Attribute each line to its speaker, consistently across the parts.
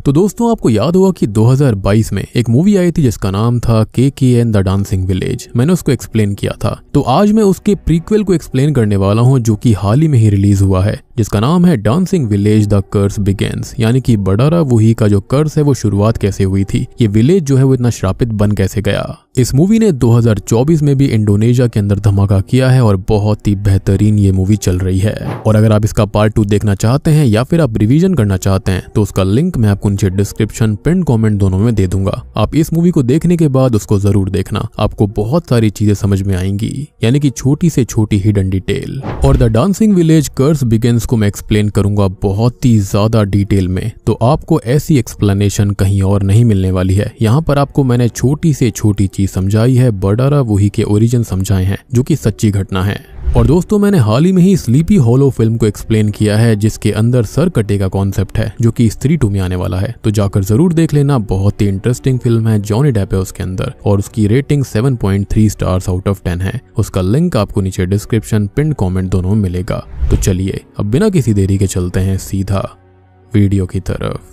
Speaker 1: तो दोस्तों आपको याद होगा कि 2022 में एक मूवी आई थी जिसका नाम था KKN द डांसिंग विलेज। मैंने उसको एक्सप्लेन किया था। तो आज मैं उसके प्रीक्वल को एक्सप्लेन करने वाला हूं जो कि हाल ही में ही रिलीज हुआ है, जिसका नाम है dancing village the curse begins, यानी कि बडारा वूही का जो कर्स है वो शुरुआत कैसे हुई थी, ये विलेज जो है वो इतना श्रापित बन कैसे गया। इस मूवी ने 2024 में भी इंडोनेशिया के अंदर धमाका किया है और बहुत ही बेहतरीन ये मूवी चल रही है। और अगर आप इसका पार्ट 2 देखना चाहते हैं या फिर आप रिवीजन करना चाहते हैं तो उसका लिंक मैं आपको नीचे डिस्क्रिप्शन पिन कमेंट दोनों में दे दूंगा। आप इस मूवी को देखने के बाद उसको जरूर देखना, आपको बहुत सारी चीजें समझ में आएंगी, यानी कि छोटी से छोटी हिडन डिटेल। और the dancing village curse begins को मैं एक्सप्लेन करूंगा बहुत ही ज्यादा डिटेल में, तो आपको ऐसी एक्सप्लेनेशन कहीं और नहीं मिलने वाली है। यहाँ पर आपको मैंने छोटी से छोटी चीज समझाई है, बडारा वूही के ओरिजिन समझाए हैं जो कि सच्ची घटना है। और दोस्तों मैंने हाल ही में ही स्लीपी हॉलो फिल्म को एक्सप्लेन किया है जिसके अंदर सर कटे का कॉन्सेप्ट है जो कि स्त्री 2 में आने वाला है, तो जाकर जरूर देख लेना। बहुत ही इंटरेस्टिंग फिल्म है, जॉनी डेप है उसके अंदर और उसकी रेटिंग 7.3 स्टार्स आउट ऑफ 10 है। उसका लिंक आपको नीचे डिस्क्रिप्शन पिन कमेंट दोनों में मिलेगा। तो चलिए अब बिना किसी देरी के चलते हैं सीधा वीडियो की तरफ।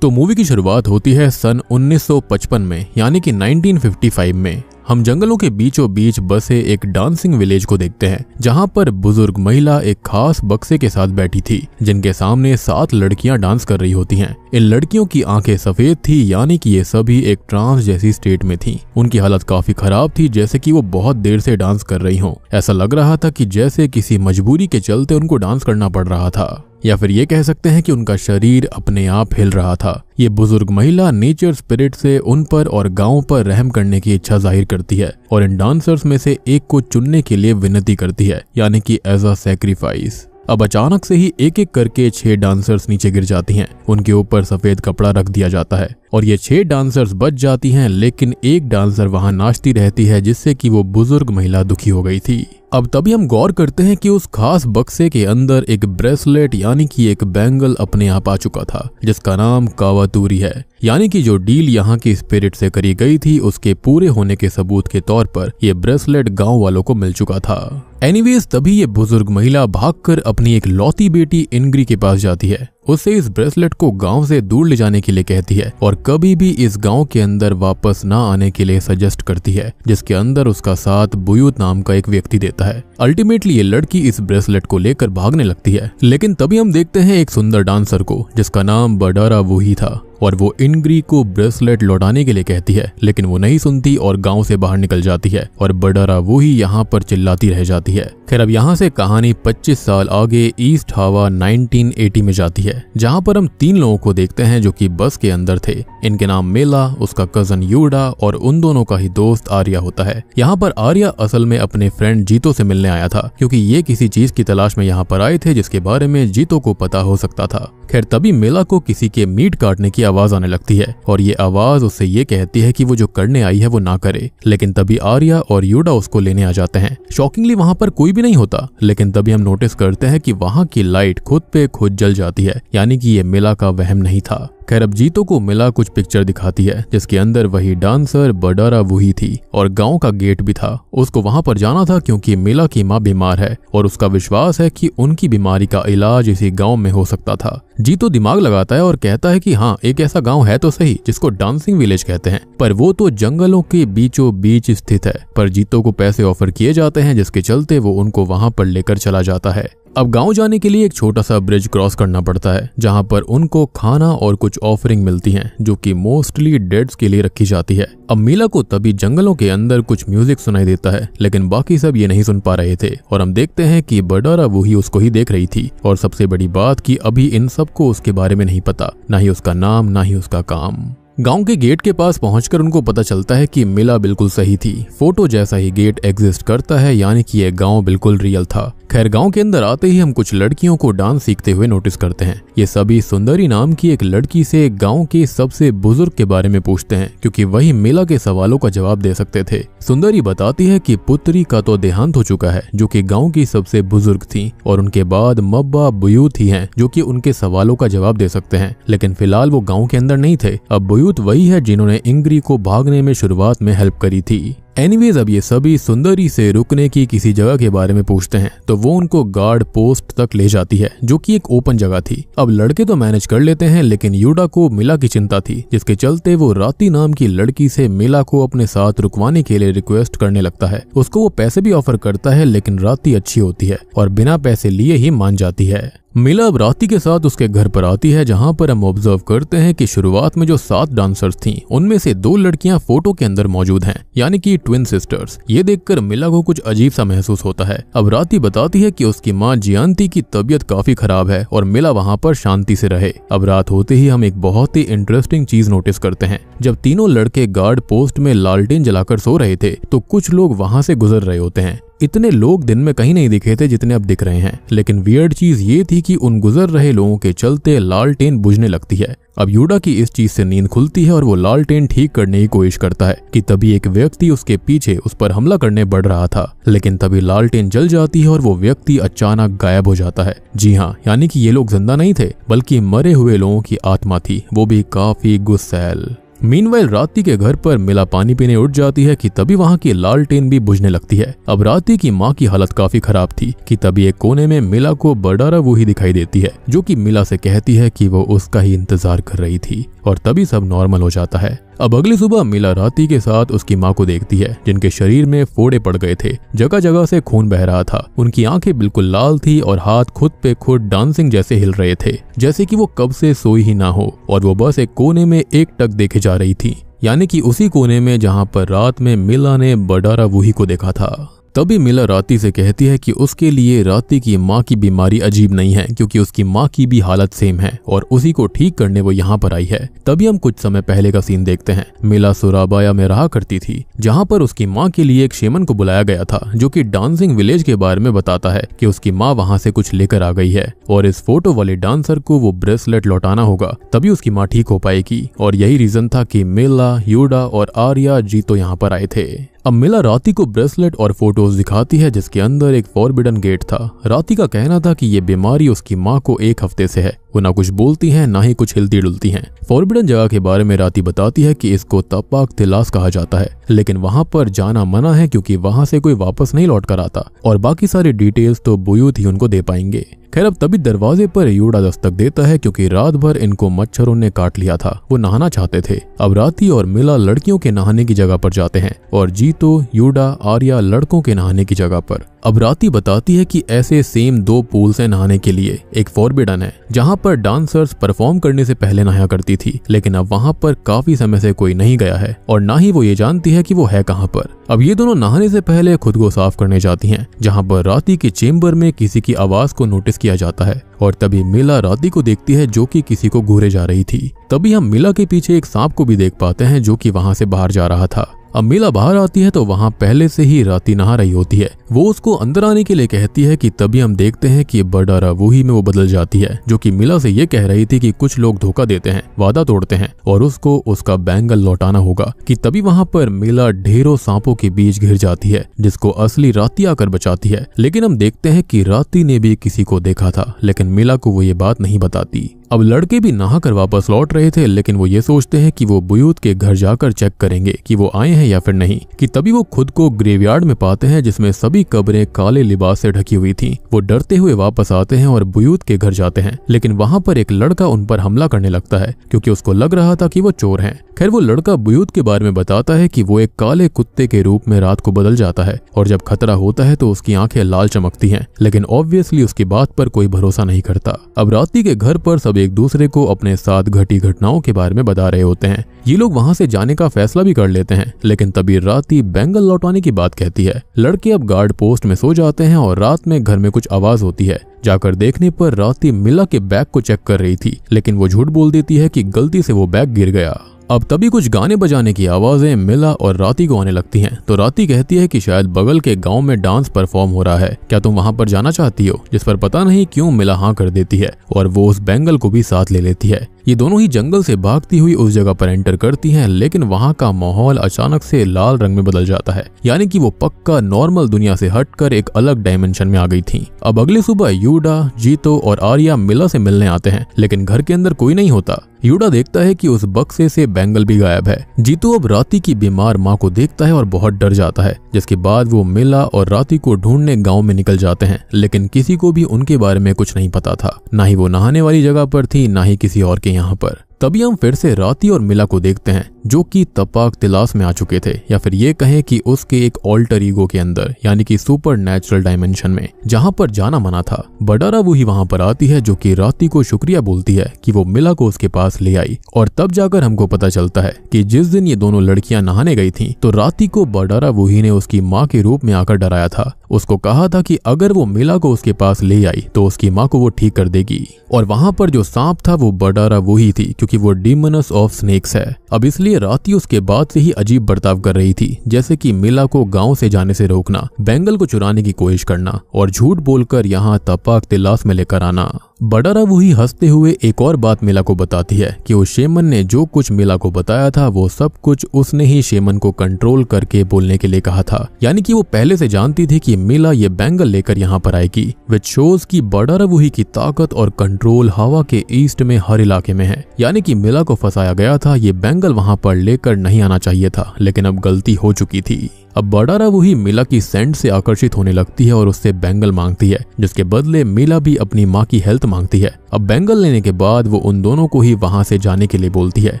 Speaker 1: तो मूवी की शुरुआत होती है सन 1955 में, यानी कि 1955 में। हम जंगलों के बीचों बीच बसे एक डांसिंग विलेज को देखते हैं जहां पर बुजुर्ग महिला एक खास बक्से के साथ बैठी थी जिनके सामने 7 लड़कियां डांस कर रही होती हैं। इन लड़कियों की आंखें सफेद थी, यानी कि ये सभी एक ट्रांस जैसी स्टेट में थी। उनकी हालत काफी खराब थी, जैसे कि वो बहुत देर से डांस कर रही हों। ऐसा लग रहा था कि जैसे किसी मजबूरी के चलते उनको डांस करना पड़ रहा था, या फिर ये कह सकते हैं कि उनका शरीर अपने आप हिल रहा था। ये बुजुर्ग महिला नेचर स्पिरिट से उन पर और गांव पर रहम करने की इच्छा जाहिर करती है और इन डांसर्स में से एक को चुनने के लिए विनती करती है, यानी कि एज अ सैक्रिफाइस। अब अचानक से ही एक एक करके 6 डांसर्स नीचे गिर जाती हैं। उनके ऊपर सफेद कपड़ा रख दिया जाता है और ये 6 डांसर्स बच जाती हैं, लेकिन एक डांसर वहां नाचती रहती है जिससे कि वो बुजुर्ग महिला दुखी हो गई थी। अब तभी हम गौर करते हैं कि उस खास बक्से के अंदर एक ब्रेसलेट यानी कि एक बैंगल अपने आप आ चुका था जिसका नाम कावातूरी है, यानी कि जो डील यहाँ की स्पिरिट से करी गई थी उसके पूरे होने के सबूत के तौर पर ये ब्रेसलेट गांव वालों को मिल चुका था। एनीवेज तभी ये बुजुर्ग महिला भागकर अपनी एक लौती बेटी इंग्री के पास जाती है, उससे इस ब्रेसलेट को गांव से दूर ले जाने के लिए कहती है और कभी भी इस गांव के अंदर वापस ना आने के लिए सजेस्ट करती है, जिसके अंदर उसका साथ बुयूत नाम का एक व्यक्ति देता है। अल्टीमेटली ये लड़की इस ब्रेसलेट को लेकर भागने लगती है, लेकिन तभी हम देखते हैं एक सुंदर डांसर को जिसका नाम बडारा वूही था और वो इंग्री को ब्रेसलेट लौटाने के लिए कहती है, लेकिन वो नहीं सुनती और गांव से बाहर निकल जाती है और बडारा वूही यहाँ पर चिल्लाती रह जाती है। खैर अब यहाँ से कहानी 25 साल आगे ईस्ट हावा 1980 में जाती है, जहाँ पर हम 3 लोगों को देखते हैं जो कि बस के अंदर थे। इनके नाम मेला, उसका कजन यूडा और उन दोनों का ही दोस्त आर्या होता है। यहाँ पर आर्या असल में अपने फ्रेंड जीतो से मिलने आया था, क्योंकि ये किसी चीज की तलाश में यहाँ पर आए थे जिसके बारे में जीतो को पता हो सकता था। खैर तभी मेला को किसी के मीट काटने की आवाज आने लगती है और ये आवाज उससे ये कहती है कि वो जो करने आई है वो ना करे, लेकिन तभी आर्या और यूडा उसको लेने आ जाते हैं। शॉकिंगली वहाँ पर कोई भी नहीं होता, लेकिन तभी हम नोटिस करते हैं कि वहाँ की लाइट खुद पे खुद जल जाती है, यानी कि ये मेला का वहम नहीं था। खैर अब जीतो को मिला कुछ पिक्चर दिखाती है जिसके अंदर वही डांसर बडारा वूही थी और गांव का गेट भी था। उसको वहां पर जाना था क्योंकि मेला की माँ बीमार है और उसका विश्वास है कि उनकी बीमारी का इलाज इसी गांव में हो सकता था। जीतो दिमाग लगाता है और कहता है कि हाँ एक ऐसा गांव है तो सही जिसको डांसिंग विलेज कहते हैं, पर वो तो जंगलों के बीचों बीच स्थित है। पर जीतो को पैसे ऑफर किए जाते हैं जिसके चलते वो उनको वहां पर लेकर चला जाता है। अब गांव जाने के लिए एक छोटा सा ब्रिज क्रॉस करना पड़ता है जहां पर उनको खाना और कुछ ऑफरिंग मिलती हैं जो कि मोस्टली डेड्स के लिए रखी जाती है। अब मीला को तभी जंगलों के अंदर कुछ म्यूजिक सुनाई देता है, लेकिन बाकी सब ये नहीं सुन पा रहे थे और हम देखते हैं कि बडारा वूही उसको ही देख रही थी। और सबसे बड़ी बात कि अभी इन सबको उसके बारे में नहीं पता, ना ही उसका नाम ना ही उसका काम। गांव के गेट के पास पहुंचकर उनको पता चलता है कि मिला बिल्कुल सही थी, फोटो जैसा ही गेट एग्जिस्ट करता है, यानी कि यह गांव बिल्कुल रियल था। खैर गांव के अंदर आते ही हम कुछ लड़कियों को डांस सीखते हुए नोटिस करते हैं। ये सभी सुंदरी नाम की एक लड़की से गांव के सबसे बुजुर्ग के बारे में पूछते हैं, क्योंकि वही मेला के सवालों का जवाब दे सकते थे। सुंदरी बताती है कि पुत्री का तो देहांत हो चुका है, जो कि गांव की सबसे बुजुर्ग थी, और उनके बाद मब्बा बुयूत ही हैं जो कि उनके सवालों का जवाब दे सकते हैं, लेकिन फिलहाल वो गांव के अंदर नहीं थे। अब बुयूत वही है जिन्होंने इंग्री को भागने में शुरुआत में हेल्प करी थी। एनीवेज अब ये सभी सुंदरी से रुकने की किसी जगह के बारे में पूछते हैं तो वो उनको गार्ड पोस्ट तक ले जाती है जो कि एक ओपन जगह थी। अब लड़के तो मैनेज कर लेते हैं लेकिन यूडा को मिला की चिंता थी, जिसके चलते वो राती नाम की लड़की से मिला को अपने साथ रुकवाने के लिए रिक्वेस्ट करने लगता है। उसको वो पैसे भी ऑफर करता है लेकिन राती अच्छी होती है और बिना पैसे लिए ही मान जाती है। मिला अब राती के साथ उसके घर पर आती है, जहां पर हम ऑब्जर्व करते हैं कि शुरुआत में जो 7 डांसर्स थीं, उनमें से 2 लड़कियां फोटो के अंदर मौजूद हैं, यानी कि ट्विन सिस्टर्स। ये देखकर मिला को कुछ अजीब सा महसूस होता है। अब राती बताती है कि उसकी माँ जियांती की तबीयत काफी खराब है और मिला वहां पर शांति से रहे। अब रात होते ही हम एक बहुत ही इंटरेस्टिंग चीज नोटिस करते हैं। जब तीनों लड़के गार्ड पोस्ट में लालटेन जलाकर सो रहे थे तो कुछ लोग वहां से गुजर रहे होते हैं। इतने लोग दिन में कहीं नहीं दिखे थे जितने अब दिख रहे हैं, लेकिन वियर्ड चीज ये थी कि उन गुजर रहे लोगों के चलते लालटेन बुझने लगती है। अब यूडा की इस चीज से नींद खुलती है और वो लालटेन ठीक करने की कोशिश करता है कि तभी एक व्यक्ति उसके पीछे उस पर हमला करने बढ़ रहा था, लेकिन तभी लालटेन जल जाती है और वो व्यक्ति अचानक गायब हो जाता है। जी हाँ, यानी कि ये लोग जिंदा नहीं थे बल्कि मरे हुए लोगों की आत्मा थी, वो भी काफी गुस्सैल। मीनवाइल राती के घर पर मिला पानी पीने उठ जाती है कि तभी वहां की लालटेन भी बुझने लगती है। अब राती की माँ की हालत काफी खराब थी कि तभी एक कोने में मिला को बडारा वूही दिखाई देती है, जो कि मिला से कहती है कि वो उसका ही इंतजार कर रही थी और तभी सब नॉर्मल हो जाता है। अब अगली सुबह मिला राती के साथ उसकी माँ को देखती है, जिनके शरीर में फोड़े पड़ गए थे, जगह जगह से खून बह रहा था। उनकी आंखें बिल्कुल लाल थी और हाथ खुद पे खुद डांसिंग जैसे हिल रहे थे, जैसे कि वो कब से सोई ही ना हो और वो बस एक कोने में एकटक देखे जा रही थी, यानी कि उसी कोने में जहाँ पर रात में मिला ने बडारा वूही को देखा था। तभी मिला राती से कहती है कि उसके लिए राती की माँ की बीमारी अजीब नहीं है, क्योंकि उसकी माँ की भी हालत सेम है और उसी को ठीक करने वो यहाँ पर आई है। तभी हम कुछ समय पहले का सीन देखते हैं। मिला सुराबाया में रहा करती थी, जहाँ पर उसकी माँ के लिए एक शेमन को बुलाया गया था, जो कि डांसिंग विलेज के बारे में बताता है कि उसकी माँ वहाँ से कुछ लेकर आ गई है और इस फोटो वाले डांसर को वो ब्रेसलेट लौटाना होगा, तभी उसकी माँ ठीक हो पाएगी। और यही रीजन था कि मिला, यूडा और आर्या जीतो यहाँ पर आए थे। अब मिला राती को ब्रेसलेट और फोटोज दिखाती है, जिसके अंदर एक फॉरबिडन गेट था। राती का कहना था कि ये बीमारी उसकी माँ को 1 हफ्ते से है। वो ना कुछ बोलती हैं, ना ही कुछ हिलती डुलती हैं। फॉरबिडन जगह के बारे में राती बताती है कि इसको तपाक तिलास कहा जाता है, लेकिन वहां पर जाना मना है क्योंकि वहां से कोई वापस नहीं लौट कर आता और बाकी सारी डिटेल्स तो बुयूत ही उनको दे पाएंगे। खैर, अब तभी दरवाजे पर यूडा दस्तक देता है, क्योंकि रात भर इनको मच्छरों ने काट लिया था। वो नहाना चाहते थे। अब राती और मिला लड़कियों के नहाने की जगह पर जाते हैं और जीतो, यूडा, आर्या लड़कों के नहाने की जगह पर। अब राती बताती है कि ऐसे सेम 2 पूल्स हैं नहाने के लिए। एक फॉरबिडन है, जहाँ पर डांसर्स परफॉर्म करने से पहले नहाया करती थी, लेकिन अब वहाँ पर काफी समय से कोई नहीं गया है और ना ही वो ये जानती है कि वो है कहाँ पर। अब ये दोनों नहाने से पहले खुद को साफ करने जाती हैं, जहाँ पर राती के चेम्बर में किसी की आवाज को नोटिस किया जाता है और तभी मिला राती को देखती है, जो कि किसी को घूरे जा रही थी। तभी हम मिला के पीछे एक सांप को भी देख पाते हैं, जो कि वहां से बाहर जा रहा था। अब मिला बाहर आती है तो वहां पहले से ही राती नहा रही होती है। वो उसको अंदर आने के लिए कहती है कि तभी हम देखते हैं कि बडारा वूही में वो बदल जाती है, जो कि मिला से ये कह रही थी कि कुछ लोग धोखा देते हैं, वादा तोड़ते हैं और उसको उसका बैंगल लौटाना होगा। कि तभी वहां पर मिला ढेरों सांपों के बीच घिर जाती है, जिसको असली राती आकर बचाती है। लेकिन हम देखते हैं कि राती ने भी किसी को देखा था, लेकिन मिला को वो ये बात नहीं बताती। अब लड़के भी नहा कर वापस लौट रहे थे, लेकिन वो ये सोचते हैं कि वो बुयूत के घर जाकर चेक करेंगे कि वो आए हैं या फिर नहीं। कि तभी वो खुद को ग्रेवयार्ड में पाते हैं, जिसमें सभी कब्रें काले लिबास से ढकी हुई थीं। वो डरते हुए वापस आते हैं और बुयूत के घर जाते हैं, लेकिन वहां पर एक लड़का उन पर हमला करने लगता है, क्योंकि उसको लग रहा था कि वो चोर हैं। खैर, वो लड़का बुयूत के बारे में बताता है कि वो एक काले कुत्ते के रूप में रात को बदल जाता है और जब खतरा होता है तो उसकी आंखें लाल चमकती हैं, लेकिन ऑब्वियसली उसकी बात पर कोई भरोसा नहीं करता। अब राती के घर पर सब एक दूसरे को अपने साथ घटी घटनाओं के बारे में बता रहे होते हैं। ये लोग वहां से जाने का फैसला भी कर लेते हैं, लेकिन तभी राती बैंगल लौटाने की बात कहती है। लड़के अब गार्ड पोस्ट में सो जाते हैं और रात में घर में कुछ आवाज होती है। जाकर देखने पर राती मिला के बैग को चेक कर रही थी, लेकिन वो झूठ बोल देती है कि गलती से वो बैग गिर गया। अब तभी कुछ गाने बजाने की आवाजें मिला और राती को आने लगती हैं, तो राती कहती है कि शायद बगल के गांव में डांस परफॉर्म हो रहा है, क्या तुम वहां पर जाना चाहती हो? जिस पर पता नहीं क्यों मिला हाँ कर देती है और वो उस बैंगल को भी साथ ले लेती है। ये दोनों ही जंगल से भागती हुई उस जगह पर एंटर करती हैं, लेकिन वहाँ का माहौल अचानक से लाल रंग में बदल जाता है, यानी कि वो पक्का नॉर्मल दुनिया से हटकर एक अलग डायमेंशन में आ गई थी। अब अगली सुबह यूडा, जीतो और आर्या मिला से मिलने आते हैं, लेकिन घर के अंदर कोई नहीं होता। यूडा देखता है कि उस बक्से से बैंगल भी गायब है। जीतू अब राती की बीमार माँ को देखता है और बहुत डर जाता है, जिसके बाद वो मिला और राती को ढूंढने गांव में निकल जाते हैं, लेकिन किसी को भी उनके बारे में कुछ नहीं पता था। ना ही वो नहाने वाली जगह पर थी, ना ही किसी और के यहाँ पर। तभी हम फिर से राती और मिला को देखते हैं, जो कि तपाक तिलास में आ चुके थे, या फिर ये कहें कि उसके एक ऑल्टर ईगो के अंदर, यानी कि सुपर नेचुरल डायमेंशन में, जहां पर जाना मना था। बडारा वही वहां पर आती है, जो कि राती को शुक्रिया बोलती है कि वो मिला को उसके पास ले आई। और तब जाकर हमको पता चलता है कि जिस दिन ये दोनों लड़कियां नहाने गई थी, तो राती को बडारा वही ने उसकी माँ के रूप में आकर डराया था। उसको कहा था कि अगर वो मिला को उसके पास ले आई तो उसकी माँ को वो ठीक कर देगी। और वहां पर जो सांप था वो बडारा वही थी, क्योंकि वो डीमनस ऑफ स्नेक्स है। अब इसलिए राती उसके बाद से ही अजीब बर्ताव कर रही थी, जैसे कि मिला को गांव से जाने से रोकना, बैंगल को चुराने की कोशिश करना और झूठ बोलकर यहाँ तपाक तिलास में लेकर आना। बडारा वही हंसते हुए एक और बात मिला को बताती है कि उस शेमन ने जो कुछ मिला को बताया था वो सब कुछ उसने ही शेमन को कंट्रोल करके बोलने के लिए कहा था, यानी कि वो पहले से जानती थी कि मिला ये बैंगल लेकर यहाँ पर आएगी। विच शोज की बडारा वही की ताकत और कंट्रोल हवा के ईस्ट में हर इलाके में है, यानी कि मिला को फंसाया गया था। ये बैंगल वहां पर लेकर नहीं आना चाहिए था, लेकिन अब गलती हो चुकी थी। अब बडारा वही मिला की सेंट से आकर्षित होने लगती है और उससे बैंगल मांगती है, जिसके बदले मिला भी अपनी माँ की हेल्थ मांगती है। अब बैंगल लेने के बाद वो उन दोनों को ही वहां से जाने के लिए बोलती है।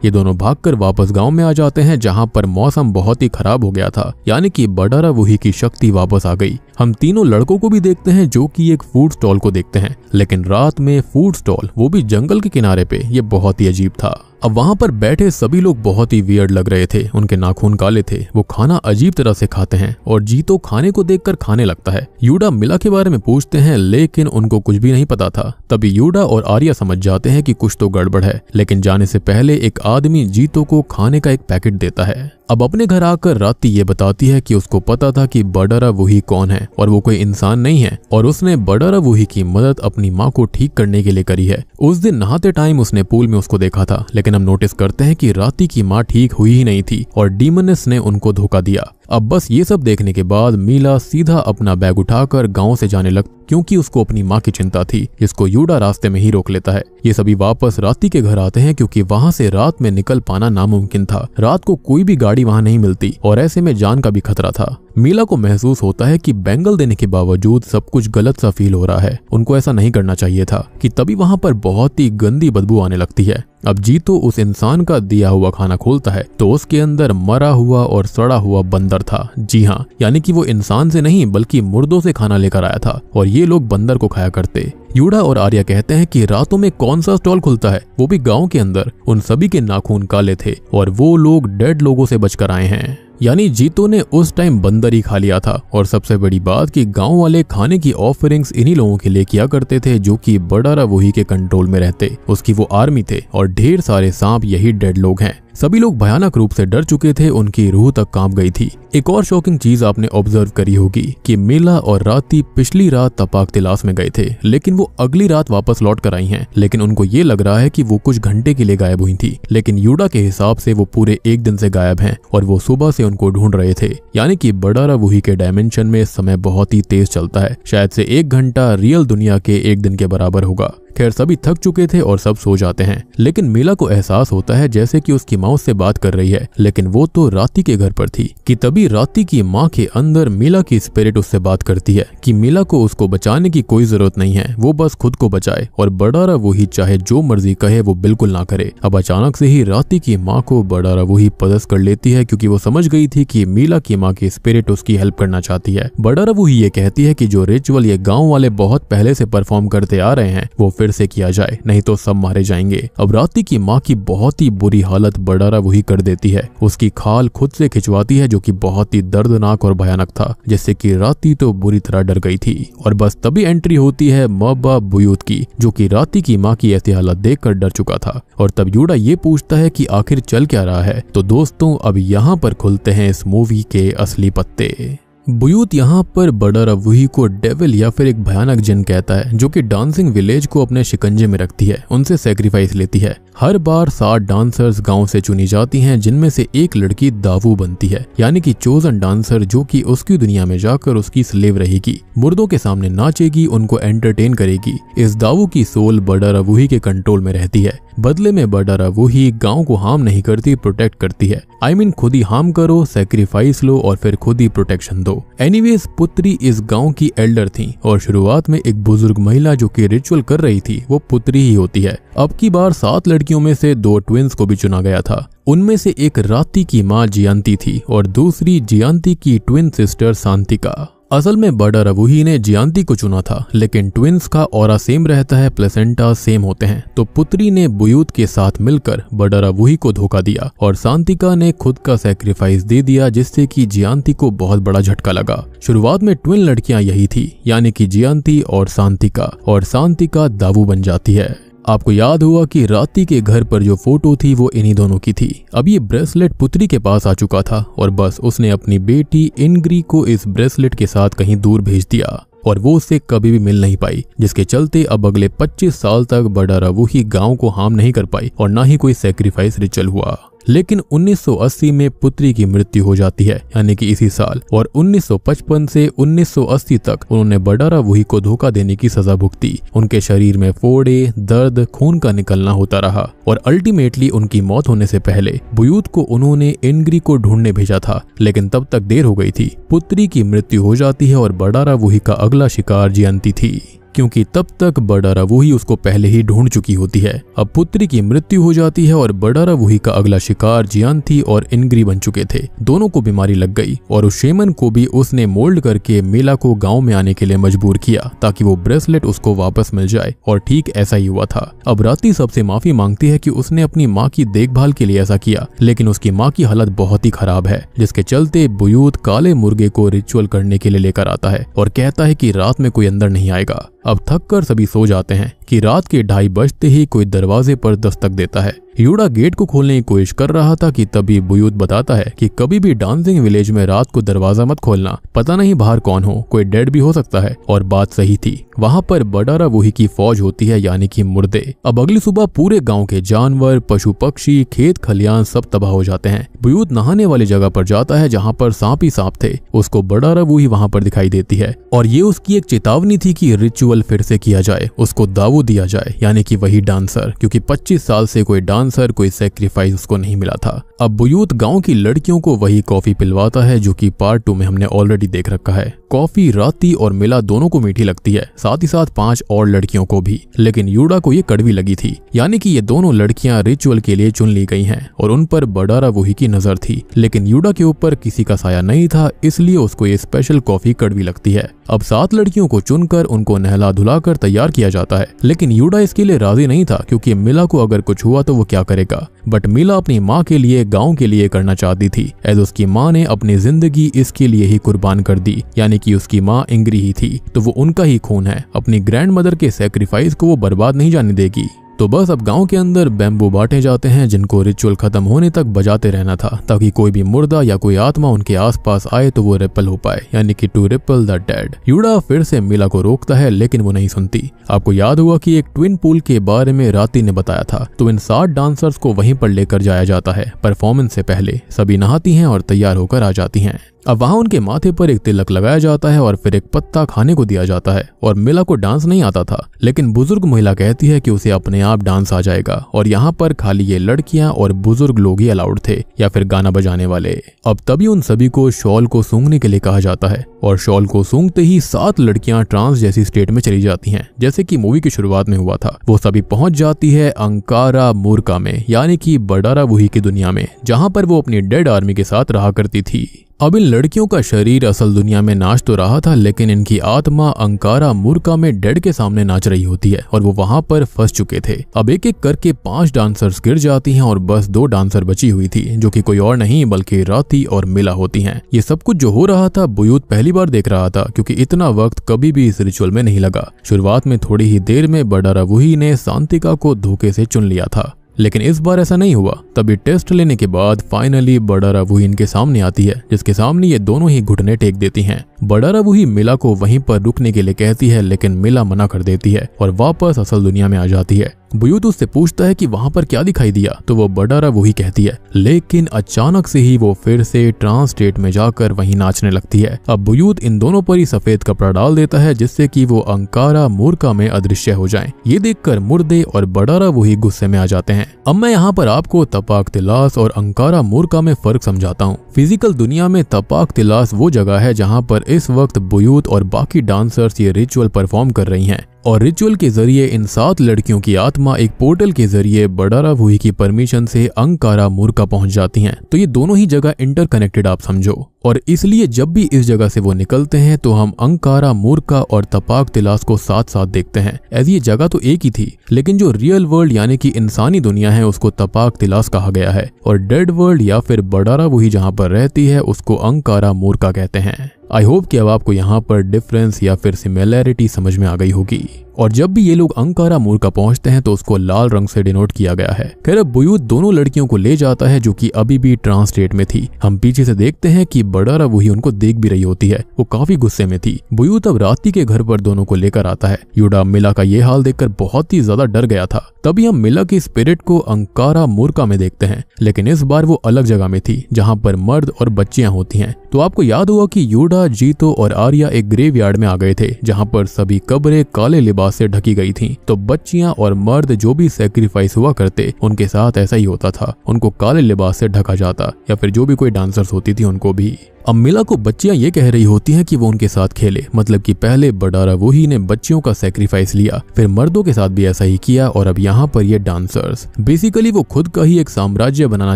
Speaker 1: ये दोनों भागकर वापस गांव में आ जाते हैं, जहां पर मौसम बहुत ही खराब हो गया था, यानी कि बडारा वही की शक्ति वापस आ गई। हम तीनों लड़कों को भी देखते हैं, जो कि एक फूड स्टॉल को देखते हैं, लेकिन रात में फूड स्टॉल, वो भी जंगल के किनारे पे, ये बहुत ही अजीब था। अब वहां पर बैठे सभी लोग बहुत ही वियर्ड लग रहे थे। उनके नाखून काले थे, वो खाना अजीब तरह से खाते हैं और जीतो खाने को देखकर खाने लगता है। यूडा मिला के बारे में पूछते हैं, लेकिन उनको कुछ भी नहीं पता था। तभी यूडा और आर्या समझ जाते हैं कि कुछ तो गड़बड़ है, लेकिन जाने से पहले एक आदमी जीतो को खाने का एक पैकेट देता है। अब अपने घर आकर राती ये बताती है कि उसको पता था कि बडारा वही कौन है और वो कोई इंसान नहीं है, और उसने बडारा वही की मदद अपनी माँ को ठीक करने के लिए करी है। उस दिन नहाते टाइम उसने पूल में उसको देखा था, लेकिन हम नोटिस करते हैं कि राती की माँ ठीक हुई ही नहीं थी और डीमनेस ने उनको धोखा दिया। अब बस ये सब देखने के बाद मीला सीधा अपना बैग उठाकर गांव से जाने लग, क्योंकि उसको अपनी माँ की चिंता थी, जिसको यूडा रास्ते में ही रोक लेता है। ये सभी वापस राती के घर आते हैं, क्योंकि वहां से रात में निकल पाना नामुमकिन था। रात को कोई भी गाड़ी वहां नहीं मिलती और ऐसे में जान का भी खतरा था। मीला को महसूस होता है कि बैंगल देने के बावजूद सब कुछ गलत सा फील हो रहा है, उनको ऐसा नहीं करना चाहिए था। कि तभी वहां पर बहुत ही गंदी बदबू आने लगती है। अब जीतो उस इंसान का दिया हुआ खाना खोलता है, तो उसके अंदर मरा हुआ और सड़ा हुआ बंदर था। जी हाँ, यानी कि वो इंसान से नहीं बल्कि मुर्दों से खाना लेकर आया था और ये लोग बंदर को खाया करते। यूडा और आर्या कहते हैं कि रातों में कौन सा स्टॉल खुलता है, वो भी गांव के अंदर। उन सभी के नाखून काले थे और वो लोग डेड लोगों से बचकर आए हैं, यानी जीतो ने उस टाइम बंदर ही खा लिया था। और सबसे बड़ी बात कि गांव वाले खाने की ऑफरिंग्स इन्हीं लोगों के लिए किया करते थे, जो कि बडारा वही के कंट्रोल में रहते। उसकी वो आर्मी थे और ढेर सारे सांप यही डेड लोग हैं। सभी लोग भयानक रूप से डर चुके थे, उनकी रूह तक कांप गई थी। एक और शॉकिंग चीज आपने ऑब्जर्व करी होगी कि मिला और राती पिछली रात तपाक तिलास में गए थे, लेकिन वो अगली रात वापस लौट कर आई हैं। लेकिन उनको ये लग रहा है कि वो कुछ घंटे के लिए गायब हुई थी, लेकिन यूडा के हिसाब से वो पूरे एक दिन से गायब हैं और वो सुबह से उनको ढूंढ रहे थे। यानी कि बडारा वही के डायमेंशन में समय बहुत ही तेज चलता है, शायद से 1 घंटा रियल दुनिया के 1 दिन के बराबर होगा। खैर सभी थक चुके थे और सब सो जाते हैं, लेकिन मिला को एहसास होता है जैसे कि उसकी माँ उससे बात कर रही है, लेकिन वो तो राती के घर पर थी। कि तभी राती की माँ के अंदर मिला की स्पिरिट उससे बात करती है कि मिला को उसको बचाने की कोई जरूरत नहीं है, वो बस खुद को बचाए और बडारा वही चाहे जो मर्जी कहे वो बिल्कुल ना करे। अब अचानक से ही राती की माँ को बडारा वही पदस कर लेती है, क्योंकि वो समझ गई थी कि मिला की माँ की स्पिरिट उसकी हेल्प करना चाहती है। बडारा वही ये कहती है कि जो रिचुअल ये गाँव वाले बहुत पहले से परफॉर्म करते आ रहे हैं वो फिर से किया जाए, नहीं तो सब मारे जाएंगे। अब राती की माँ की बहुत ही बुरी हालत बडारा वही कर देती है, उसकी खाल खुद से खिंचवाती है, जो कि बहुत ही दर्दनाक और भयानक था, जिससे कि राती तो बुरी तरह डर गई थी। और बस तभी एंट्री होती है मब्बा बुयूत की, जो कि राती की माँ की ऐसी हालत देखकर डर चुका था। और तब यूडा ये पूछता है कि आखिर चल क्या रहा है। तो दोस्तों अब यहाँ पर खुलते हैं इस मूवी के असली पत्ते। बुयूत यहाँ पर बडारावुही को डेविल या फिर एक भयानक जिन कहता है जो कि डांसिंग विलेज को अपने शिकंजे में रखती है, उनसे सैक्रिफाइस लेती है। हर बार 7 डांसर्स गांव से चुनी जाती हैं जिनमें से एक लड़की दावू बनती है, यानी कि चोजन डांसर, जो कि उसकी दुनिया में जाकर उसकी स्लेव रहेगी, मुर्दों के सामने नाचेगी, उनको एंटरटेन करेगी। इस दावू की सोल बडारावुही के कंट्रोल में रहती है। बदले में बडारावुही गांव को हार्म नहीं करती, प्रोटेक्ट करती है। आई मीन खुद ही हार्म करो, सैक्रिफाइस लो और फिर खुद ही प्रोटेक्शन दो। एनीवेज पुत्री इस गांव की एल्डर थी और शुरुआत में एक बुजुर्ग महिला जो कि रिचुअल कर रही थी वो पुत्री ही होती है। अब की बार 7 लड़कियों में से 2 ट्विंस को भी चुना गया था। उनमें से एक राती की माँ जियांती थी और दूसरी जियांती की ट्विन सिस्टर शांतिका। असल में बडारावुही ने जियांती को चुना था, लेकिन ट्विंस का ऑरा सेम रहता है, प्लेसेंटा सेम होते हैं, तो पुत्री ने बुयूत के साथ मिलकर बडारावुही को धोखा दिया और शांतिका ने खुद का सैक्रिफाइस दे दिया, जिससे कि जियांती को बहुत बड़ा झटका लगा। शुरुआत में ट्विन लड़कियां यही थी, यानी कि जियांती और शांतिका दावू बन जाती है। आपको याद हुआ कि राती के घर पर जो फोटो थी वो इन्हीं दोनों की थी। अब ये ब्रेसलेट पुत्री के पास आ चुका था और बस उसने अपनी बेटी इनग्री को इस ब्रेसलेट के साथ कहीं दूर भेज दिया और वो उससे कभी भी मिल नहीं पाई, जिसके चलते अब अगले 25 साल तक बडारावुही गांव को हार्म नहीं कर पाई और ना ही कोई सैक्रिफाइस रिचुअल हुआ। लेकिन 1980 में पुत्री की मृत्यु हो जाती है, यानी कि इसी साल, और 1955 से 1980 तक उन्होंने बडारावुही को धोखा देने की सजा भुगती। उनके शरीर में फोड़े, दर्द, खून का निकलना होता रहा और अल्टीमेटली उनकी मौत होने से पहले बुयूत को उन्होंने इनग्री को ढूंढने भेजा था, लेकिन तब तक देर हो गई थी। पुत्री की मृत्यु हो जाती है और बडारावुही का अगला शिकार जियांती थी, क्योंकि तब तक बडारावुही उसको पहले ही ढूंढ चुकी होती है। अब पुत्री की मृत्यु हो जाती है और बडारावुही का अगला शिकार जियांती और इनग्री बन चुके थे। दोनों को बीमारी लग गई और उस शेमन को भी उसने मोल्ड करके मेला को गांव में आने के लिए मजबूर किया ताकि वो ब्रेसलेट उसको वापस मिल जाए, और ठीक ऐसा ही हुआ था। अब राती सबसे माफी मांगती है कि उसने अपनी माँ की देखभाल के लिए ऐसा किया, लेकिन उसकी माँ की हालत बहुत ही खराब है, जिसके चलते बुयूत काले मुर्गे को रिचुअल करने के लिए लेकर आता है और कहता है कि रात में कोई अंदर नहीं आएगा। अब थक कर सभी सो जाते हैं कि रात के 2:30 बजते ही कोई दरवाजे पर दस्तक देता है। यूडा गेट को खोलने की कोशिश कर रहा था कि तभी बुयूत बताता है कि कभी भी डांसिंग विलेज में रात को दरवाजा मत खोलना, पता नहीं बाहर कौन हो, कोई डेड भी हो सकता है। और बात सही थी, वहाँ पर बडारावुही की फौज होती है, यानी कि मुर्दे। अब अगली सुबह पूरे गांव के जानवर, पशु पक्षी, खेत खलियान सब तबाह हो जाते हैं। बुयूत नहाने वाली जगह पर जाता है जहाँ पर सांप ही सांप थे। उसको बडारावुही वहाँ पर दिखाई देती है और ये उसकी एक चेतावनी थी कि रिचुअल फिर से किया जाए, उसको दावू दिया जाए, यानी कि वही डांसर, क्योंकि 25 साल से कोई डांसर, कोई सैक्रिफाइस उसको नहीं मिला था। अब बुयूत गांव की लड़कियों को वही कॉफी पिलवाता है जो कि पार्ट 2 में हमने ऑलरेडी देख रखा है। कॉफी राती और मिला दोनों को मीठी लगती है, साथ ही साथ 5 और लड़कियों को भी, लेकिन यूडा को ये कड़वी लगी थी, यानी कि ये दोनों लड़कियां रिचुअल के लिए चुन ली गई हैं और उन पर बडारावुही की नजर थी। लेकिन यूडा के ऊपर किसी का साया नहीं था, इसलिए उसको ये स्पेशल कॉफी कड़वी लगती है। अब 7 लड़कियों को चुनकर उनको नहला धुलाकर तैयार किया जाता है, लेकिन यूडा इसके लिए राजी नहीं था, क्योंकि मिला को अगर कुछ हुआ तो वो क्या करेगा। बट मिला अपनी माँ के लिए, गांव के लिए करना चाहती थी, एज उसकी माँ ने अपनी जिंदगी इसके लिए ही कुर्बान कर दी, यानी कि उसकी माँ इंग्री ही थी, तो वो उनका ही खून है। अपनी ग्रैंड मदर के सैक्रिफाइस को वो बर्बाद नहीं जाने देगी। तो बस अब गांव के अंदर बैम्बू बांटे जाते हैं जिनको रिचुअल खत्म होने तक बजाते रहना था, ताकि कोई भी मुर्दा या कोई आत्मा उनके आसपास आए तो वो रिपल हो पाए, यानी कि टू रिपल द डेड। यूडा फिर से मिला को रोकता है, लेकिन वो नहीं सुनती। आपको याद हुआ कि एक ट्विन पूल के बारे में राती ने बताया था, तो इन 7 डांसर्स को वहीं पर लेकर जाया जाता है। परफॉर्मेंस से पहले सभी नहाती हैं और तैयार होकर आ जाती हैं। अब वहाँ उनके माथे पर एक तिलक लगाया जाता है और फिर एक पत्ता खाने को दिया जाता है। और मिला को डांस नहीं आता था, लेकिन बुजुर्ग महिला कहती है कि उसे अपने आप डांस आ जाएगा और यहाँ पर खाली ये लड़कियां और बुजुर्ग लोग ही अलाउड थे, या फिर गाना बजाने वाले। अब तभी उन सभी को शॉल को सूंघने के लिए कहा जाता है और शॉल को सूंघते ही 7 लड़कियां ट्रांस जैसी स्टेट में चली जाती हैं, जैसे कि मूवी की शुरुआत में हुआ था। वो सभी पहुंच जाती है अंकारा मूर्का में, यानी कि बडारावुही की दुनिया में, जहाँ पर वो अपनी डेड आर्मी के साथ रहा करती थी। अब इन लड़कियों का शरीर असल दुनिया में नाच तो रहा था, लेकिन इनकी आत्मा अंकारा मूर्का में डेड के सामने नाच रही होती है और वो वहां पर फंस चुके थे। अब एक एक करके 5 डांसर्स गिर जाती हैं और बस 2 डांसर बची हुई थी, जो कि कोई और नहीं बल्कि राती और मिला होती हैं। ये सब कुछ जो हो रहा था बुयूत पहली बार देख रहा था, क्योंकि इतना वक्त कभी भी इस रिचुअल में नहीं लगा। शुरुआत में थोड़ी ही देर में बडारावुही ने शांतिका को धोखे से चुन लिया था, लेकिन इस बार ऐसा नहीं हुआ। तभी टेस्ट लेने के बाद फाइनली बडारा वूही इनके सामने आती है, जिसके सामने ये दोनों ही घुटने टेक देती हैं। बडारा वूही मिला को वहीं पर रुकने के लिए कहती है, लेकिन मिला मना कर देती है और वापस असल दुनिया में आ जाती है। बुयूत उससे पूछता है कि वहां पर क्या दिखाई दिया, तो वो बडारा वूही कहती है, लेकिन अचानक से ही वो फिर से ट्रांस स्टेट में जाकर वहीं नाचने लगती है। अब बुयूत इन दोनों पर ही सफेद कपड़ा डाल देता है, जिससे कि वो अंकारा मूर्का में अदृश्य हो जाएं। ये देखकर मुर्दे और बडारा वूही गुस्से में आ जाते हैं। अब मैं यहाँ पर आपको तपाक तिलास और अंकारा मूर्का में फर्क समझाता हूँ। फिजिकल दुनिया में तपाक तिलास वो जगह है जहाँ पर इस वक्त बुयूत और बाकी डांसर्स ये रिचुअल परफॉर्म कर रही हैं, और रिचुअल के जरिए इन 7 लड़कियों की आत्मा एक पोर्टल के जरिए बडारा वूही की परमिशन से अंकारा मूर्का पहुंच जाती हैं। तो ये दोनों ही जगह इंटरकनेक्टेड आप समझो, और इसलिए जब भी इस जगह से वो निकलते हैं तो हम अंकारा मूर्का और तपाक तिलास को साथ साथ देखते हैं। ऐसी ये जगह तो एक ही थी, लेकिन जो रियल वर्ल्ड यानी कि इंसानी दुनिया है उसको तपाक तिलास कहा गया है, और डेड वर्ल्ड या फिर बडारा वूही जहाँ पर रहती है उसको अंकारा मूर्का कहते हैं। आई होप कि अब आपको यहाँ पर डिफरेंस या फिर सिमिलैरिटी समझ में आ गई होगी। और जब भी ये लोग अंकारा मूर्का पहुंचते हैं तो उसको लाल रंग से डिनोट किया गया है। खैर अब बुयूत दोनों लड़कियों को ले जाता है जो कि अभी भी ट्रांस स्टेट में थी। हम पीछे से देखते हैं कि बडारा वूही उनको देख भी रही होती है। वो काफी गुस्से में थी। बुयूत अब राती के घर पर दोनों को लेकर आता है। यूडा मिला का ये हाल देखकर बहुत ही ज्यादा डर गया था। तभी हम मिला की स्पिरिट को अंकारा मूर्का में देखते हैं, लेकिन इस बार वो अलग जगह में थी जहाँ पर मर्द और बच्चियां होती हैं। तो आपको याद होगा कि यूडा, जीतो और आर्या एक ग्रेवयार्ड में आ गए थे जहाँ पर सभी कब्रें काले लिबास से ढकी गई थीं। तो बच्चियां और मर्द जो भी सैक्रिफाइस हुआ करते उनके साथ ऐसा ही होता था, उनको काले लिबास से ढका जाता, या फिर जो भी कोई डांसर्स होती थी उनको भी। अब मिला को बच्चियां ये कह रही होती हैं कि वो उनके साथ खेले, मतलब कि पहले बडारा वूही ने बच्चियों का सैक्रिफाइस लिया, फिर मर्दों के साथ भी ऐसा ही किया, और अब यहाँ पर ये डांसर्स बेसिकली वो खुद का ही एक साम्राज्य बनाना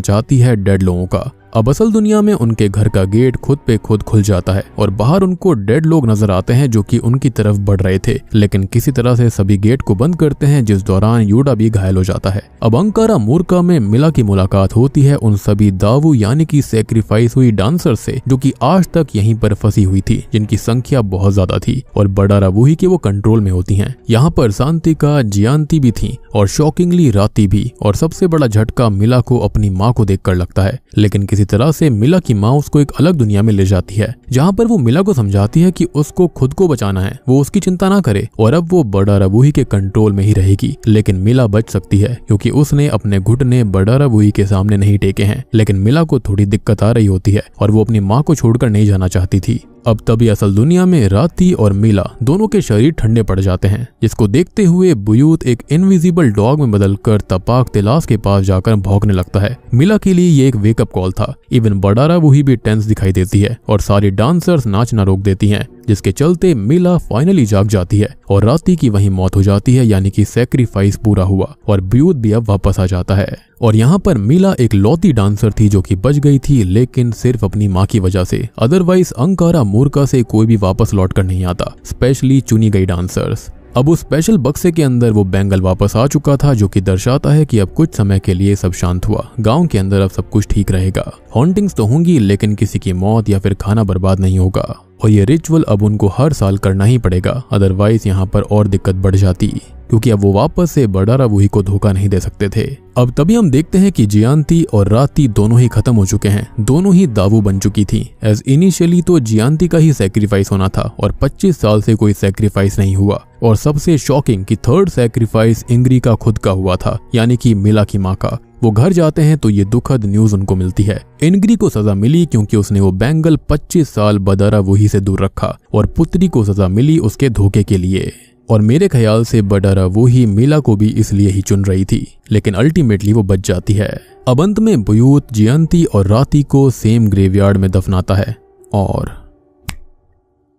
Speaker 1: चाहती है डेड लोगों का। अब असल दुनिया में उनके घर का गेट खुद पे खुद खुल जाता है और बाहर उनको डेड लोग नजर आते हैं जो कि उनकी तरफ बढ़ रहे थे, लेकिन किसी तरह से सभी गेट को बंद करते हैं, जिस दौरान यूडा भी घायल हो जाता है। अब अंकारा मूर्का में मिला की मुलाकात होती है उन सभी दावू यानी कि सैक्रिफाइस हुई डांसर से जो कि आज तक यहीं पर फंसी हुई थी, जिनकी संख्या बहुत ज्यादा थी और बडारा वूही के वो कंट्रोल में होती हैं। यहाँ पर सांतिका, जियांती भी थी और शॉकिंगली राती भी। और सबसे बड़ा झटका मिला को अपनी माँ को देखकर लगता है, लेकिन किसी तरह से मिला की माँ उसको एक अलग दुनिया में ले जाती है जहाँ पर वो मिला को समझाती है कि उसको खुद को बचाना है, वो उसकी चिंता ना करे और अब वो बडारा वूही के कंट्रोल में ही रहेगी। लेकिन मिला बच सकती है क्योंकि उसने अपने घुटने बडारा वूही के सामने नहीं टेके हैं। लेकिन मिला को थोड़ी दिक्कत आ रही होती है और वो अपनी माँ को छोड़कर नहीं जाना चाहती थी। अब तभी असल दुनिया में राती और मिला दोनों के शरीर ठंडे पड़ जाते हैं, जिसको देखते हुए बुयूत एक इनविजिबल डॉग में बदलकर तपाक तिलास के पास जाकर भौंकने लगता है। मिला के लिए ये एक वेकअप कॉल था। इवन बडारा वूही भी टेंस दिखाई देती है और सारी डांसर्स नाचना रोक देती हैं, जिसके चलते मिला फाइनली जाग जाती है और राती की वहीं मौत हो जाती है, यानी कि सैक्रिफाइस पूरा हुआ और बुयूत भी अब वापस आ जाता है। और यहाँ पर मिला एक लौती डांसर थी जो कि बच गई थी, लेकिन सिर्फ अपनी माँ की वजह से। अदरवाइज अंकारा मूर्का से कोई भी वापस लौट कर नहीं आता, स्पेशली चुनी गई डांसर्स। अब उस स्पेशल बक्से के अंदर वो बैंगल वापस आ चुका था, जो कि दर्शाता है कि अब कुछ समय के लिए सब शांत हुआ। गांव के अंदर अब सब कुछ ठीक रहेगा। हॉन्टिंग्स तो होंगी, लेकिन किसी की मौत या फिर खाना बर्बाद नहीं होगा। और ये रिचुअल अब उनको हर साल करना ही पड़ेगा, अदरवाइज यहाँ पर और दिक्कत बढ़ जाती, क्योंकि अब वो वापस से बडारा वूही को धोखा नहीं दे सकते थे। अब तभी हम देखते हैं कि जियांती और राती दोनों ही खत्म हो चुके हैं, दोनों ही दावू बन चुकी थी। एज इनिशियली तो जियांती का ही सैक्रिफाइस होना था और 25 साल से कोई सैक्रिफाइस नहीं हुआ। और सबसे शॉकिंग कि थर्ड सैक्रिफाइस इंग्री का खुद का हुआ था, यानी कि मिला की माँ का। वो घर जाते हैं तो ये दुखद न्यूज उनको मिलती है। इंग्री को सजा मिली क्योंकि उसने वो बैंगल 25 साल बडारा वूही से दूर रखा, और पुत्री को सजा मिली उसके धोखे के लिए। और मेरे ख्याल से बडारा वूही मिला को भी इसलिए ही चुन रही थी, लेकिन अल्टीमेटली वो बच जाती है। अब अंत में बुयूत जियांती और राती को सेम ग्रेवयार्ड में दफनाता है और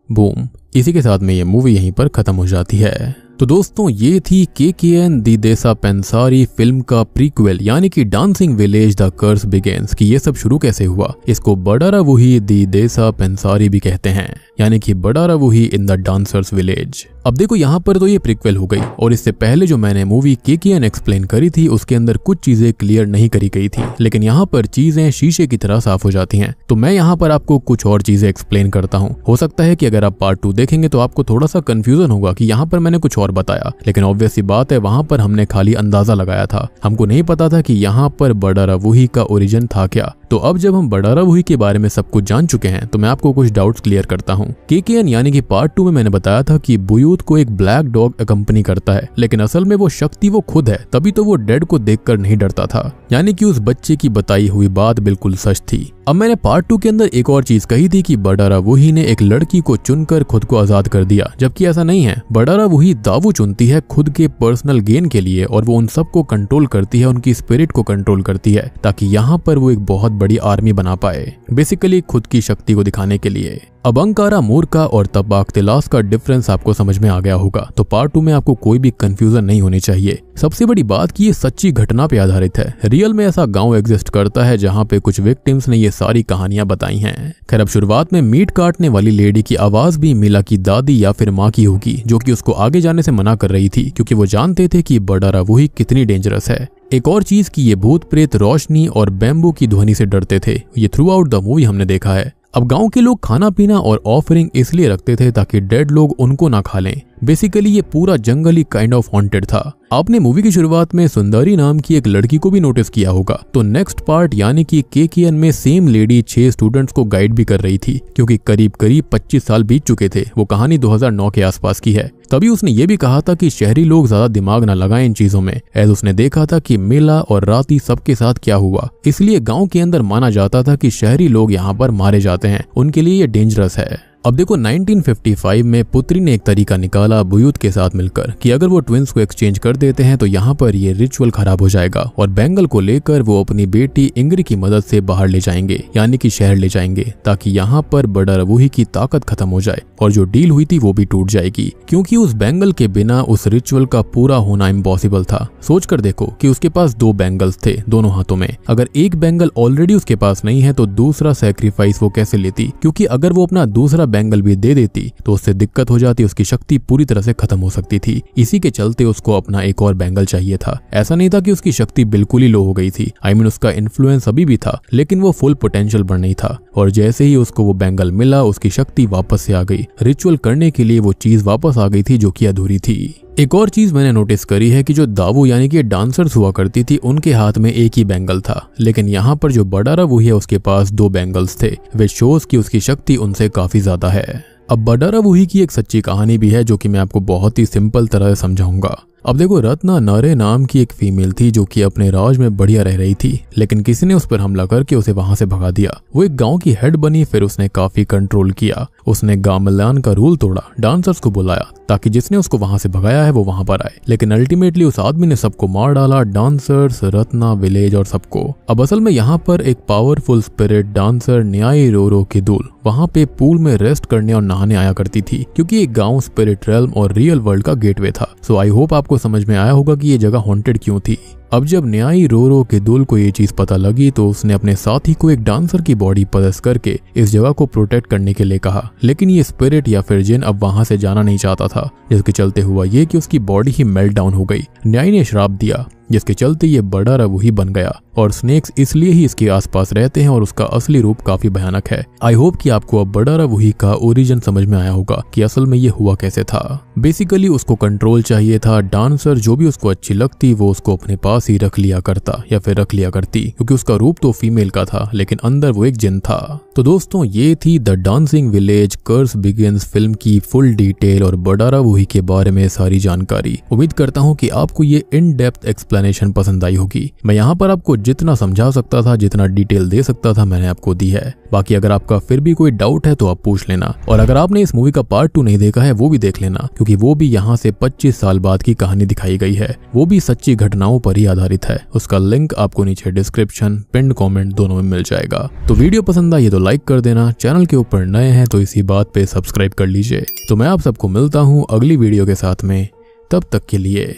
Speaker 1: बूम, इसी के साथ में ये मूवी यहीं पर खत्म हो जाती है। तो दोस्तों ये थी केकेएन दी देसा पेंसारी फिल्म का प्रीक्वेल, यानी कि dancing village the curse begins, कि ये सब शुरू कैसे हुआ। इसको बडारा वूही दी देसा पेंसारी भी कहते हैं, यानी कि बडारा वूही इन द डांसर्स विलेज। अब देखो यहाँ पर तो ये प्रीक्वेल हो गई, और इससे पहले जो मैंने मूवी केकेएन एक्सप्लेन करी थी उसके अंदर कुछ चीजें क्लियर नहीं करी गई थी, लेकिन यहाँ पर चीजें शीशे की तरह साफ हो जाती हैं। तो मैं यहाँ पर आपको कुछ और चीजें एक्सप्लेन करता हूँ। हो सकता है कि अगर आप पार्ट 2 देखेंगे तो आपको थोड़ा सा कंफ्यूजन होगा कि यहाँ पर मैंने कुछ और बताया, लेकिन ऑब्वियस सी बात है वहां पर हमने खाली अंदाजा लगाया था, हमको नहीं पता था कि यहाँ पर बडारा वुही का ओरिजिन था क्या। तो अब जब हम बडारा वुही के बारे में सब कुछ जान चुके हैं तो मैं आपको कुछ डाउट्स क्लियर करता हूँ। केकेएन यानी कि पार्ट 2 में मैंने बताया था कि बुयूत को एक ब्लैक डॉग अकंपनी करता है, लेकिन असल में वो शक्ति वो खुद है, तभी तो वो डेड को देखकर नहीं डरता था, यानी कि उस बच्चे की बताई हुई बात बिल्कुल सच थी। अब मैंने पार्ट 2 के अंदर एक और चीज कही थी कि बडारा वुही ने एक लड़की को चुनकर खुद को आजाद कर दिया, जबकि ऐसा नहीं है। बडारा वुही दावू चुनती है खुद के पर्सनल गेन के लिए, और वो उन सबको कंट्रोल करती है, उनकी स्पिरिट को कंट्रोल करती है, ताकि यहाँ पर वो एक बहुत बड़ी आर्मी बना पाए, बेसिकली खुद की शक्ति को दिखाने के लिए। अब अंकारा मूर्खा और तबाक तिलास का डिफरेंस आपको समझ में आ गया होगा, तो पार्ट 2 में आपको कोई भी कंफ्यूजन नहीं होनी चाहिए। सबसे बड़ी बात कि ये सच्ची घटना पे आधारित है। रियल में ऐसा गांव एग्जिस्ट करता है जहां पे कुछ विक्टिम्स ने ये सारी कहानियां बताई हैं। खैर, अब शुरुआत में मीट काटने वाली लेडी की आवाज भी मिला की दादी या फिर माँ की होगी, जो कि उसको आगे जाने से मना कर रही थी, क्योंकि वो जानते थे कि बडारा वुही कितनी डेंजरस है। एक और चीज कि ये भूत प्रेत रोशनी और बैम्बू की ध्वनि से डरते थे, ये थ्रू आउट द मूवी हमने देखा है। अब गांव के लोग खाना पीना और ऑफरिंग इसलिए रखते थे ताकि डेड लोग उनको ना खा लें। बेसिकली ये पूरा जंगल ही काइंड ऑफ हॉन्टेड था। आपने मूवी की शुरुआत में सुंदरी नाम की एक लड़की को भी नोटिस किया होगा, तो नेक्स्ट पार्ट यानी कि केकेएन में सेम लेडी 6 स्टूडेंट्स को गाइड भी कर रही थी, क्योंकि करीब 25 साल बीत चुके थे। वो कहानी 2009 के आसपास की है। तभी उसने ये भी कहा था कि शहरी लोग ज्यादा दिमाग न लगाएं इन चीजों में, एज उसने देखा था कि मेला और राती सबके साथ क्या हुआ। इसलिए गांव के अंदर माना जाता था कि शहरी लोग यहाँ पर मारे जाते हैं, उनके लिए ये डेंजरस है। अब देखो 1955 में पुत्री ने एक तरीका निकाला बुयूत के साथ मिलकर कि अगर वो ट्विंस को एक्सचेंज कर देते हैं तो यहाँ पर ये रिचुअल खराब हो जाएगा, और बेंगल को लेकर वो अपनी बेटी इंग्री की मदद से बाहर ले जाएंगे, यानी कि शहर ले जाएंगे, ताकि यहाँ पर बडारा वुही की ताकत खत्म हो जाए और जो डील हुई थी वो भी टूट जाएगी, क्योंकि उस बेंगल के बिना उस रिचुअल का पूरा होना इम्पॉसिबल था। सोच कर देखो कि उसके पास 2 बेंगल्स थे दोनों हाथों में। अगर एक बेंगल ऑलरेडी उसके पास नहीं है तो दूसरा सैक्रिफाइस वो कैसे लेती, क्योंकि अगर वो अपना दूसरा बेंगल भी दे देती तो उससे दिक्कत हो जाती, उसकी शक्ति पूरी तरह से खत्म हो सकती थी। इसी के चलते उसको अपना एक और बेंगल चाहिए था। ऐसा नहीं था कि उसकी शक्ति बिल्कुल ही लो हो गई थी, उसका इन्फ्लुएंस अभी भी था, लेकिन वो फुल पोटेंशियल पर नहीं था। और जैसे ही उसको वो बेंगल मिला उसकी शक्ति वापस से आ गई। रिचुअल करने के लिए वो चीज वापस आ गई थी जो कि अधूरी थी। एक और चीज मैंने नोटिस करी है कि जो दावू यानी कि डांसर्स हुआ करती थी उनके हाथ में एक ही बेंगल था, लेकिन यहाँ पर जो बडारा वुही है उसके पास 2 बेंगल्स थे, वे शोज की उसकी शक्ति उनसे काफी ज्यादा है। अब बडारा वुही की एक सच्ची कहानी भी है जो कि मैं आपको बहुत ही सिंपल तरह से समझाऊंगा। अब देखो, रत्ना नरे नाम की एक फीमेल थी जो कि अपने राज में बढ़िया रह रही थी, लेकिन किसी ने उस पर हमला करके उसे वहां से भगा दिया। वो एक गांव की हेड बनी, फिर उसने काफी कंट्रोल किया। उसने गामलान का रूल तोड़ा, डांसर्स को बुलाया ताकि जिसने उसको वहां से भगाया है वो वहां पर आए, लेकिन अल्टीमेटली उस आदमी ने सबको मार डाला, डांसर्स, रत्ना, विलेज और सबको। अब असल में यहाँ पर एक पावरफुल स्पिरिट डांसर न्याय रोरो की दूल वहां पे पूल में रेस्ट करने और नहाने आया करती थी, क्योंकि एक गांव स्पिरिट रेल्म और रियल वर्ल्ड का गेटवे था। सो आई होप आपको समझ में आया होगा कि ये जगह हॉन्टेड क्यों थी। अब जब न्यायी रोरो के दुल को ये चीज पता लगी तो उसने अपने साथी को एक डांसर की बॉडी पदस करके इस जगह को प्रोटेक्ट करने के लिए कहा, लेकिन ये स्पिरिट या फिर जिन अब वहां से जाना नहीं चाहता था, जिसके चलते हुआ ये कि उसकी बॉडी ही मेल्ट डाउन हो गई। न्यायी ने श्राप दिया जिसके चलते ये बडारा वुही बन गया, और स्नेक्स इसलिए ही इसके आसपास रहते हैं और उसका असली रूप काफी भयानक है। आई होप कि आपको अब बडारा वुही का ओरिजिन समझ में आया होगा कि असल में ये हुआ कैसे था। बेसिकली उसको कंट्रोल चाहिए था, डांसर जो भी उसको अच्छी लगती वो उसको अपने पास ही रख लिया करता या फिर रख लिया करती, क्योंकि उसका रूप तो फीमेल का था लेकिन अंदर वो एक जिन था। तो दोस्तों, ये थी the dancing village curse begins film की फुल डिटेल और बडारा वुही के बारे में सारी जानकारी। उम्मीद करता हूँ कि आपको ये इन डेप्थ एक्सप्लेनेशन पसंद आई होगी। मैं यहाँ पर आपको जितना समझा सकता था, जितना डिटेल दे सकता था, मैंने आपको दी है। बाकी अगर आपका फिर भी कोई डाउट है तो आप पूछ लेना, और अगर आपने इस मूवी का पार्ट 2 नहीं देखा है वो भी देख लेना, क्योंकि वो भी यहाँ से 25 साल बाद की कहानी दिखाई गई है। वो भी सच्ची घटनाओं पर ही आधारित है। उसका लिंक आपको नीचे डिस्क्रिप्शन, पिन्ड कमेंट दोनों में मिल जाएगा। तो वीडियो पसंद आई तो लाइक कर देना, चैनल के ऊपर नए हैं तो इसी बात पे सब्सक्राइब कर लीजिए। तो मैं आप सबको मिलता हूँ अगली वीडियो के साथ में, तब तक के लिए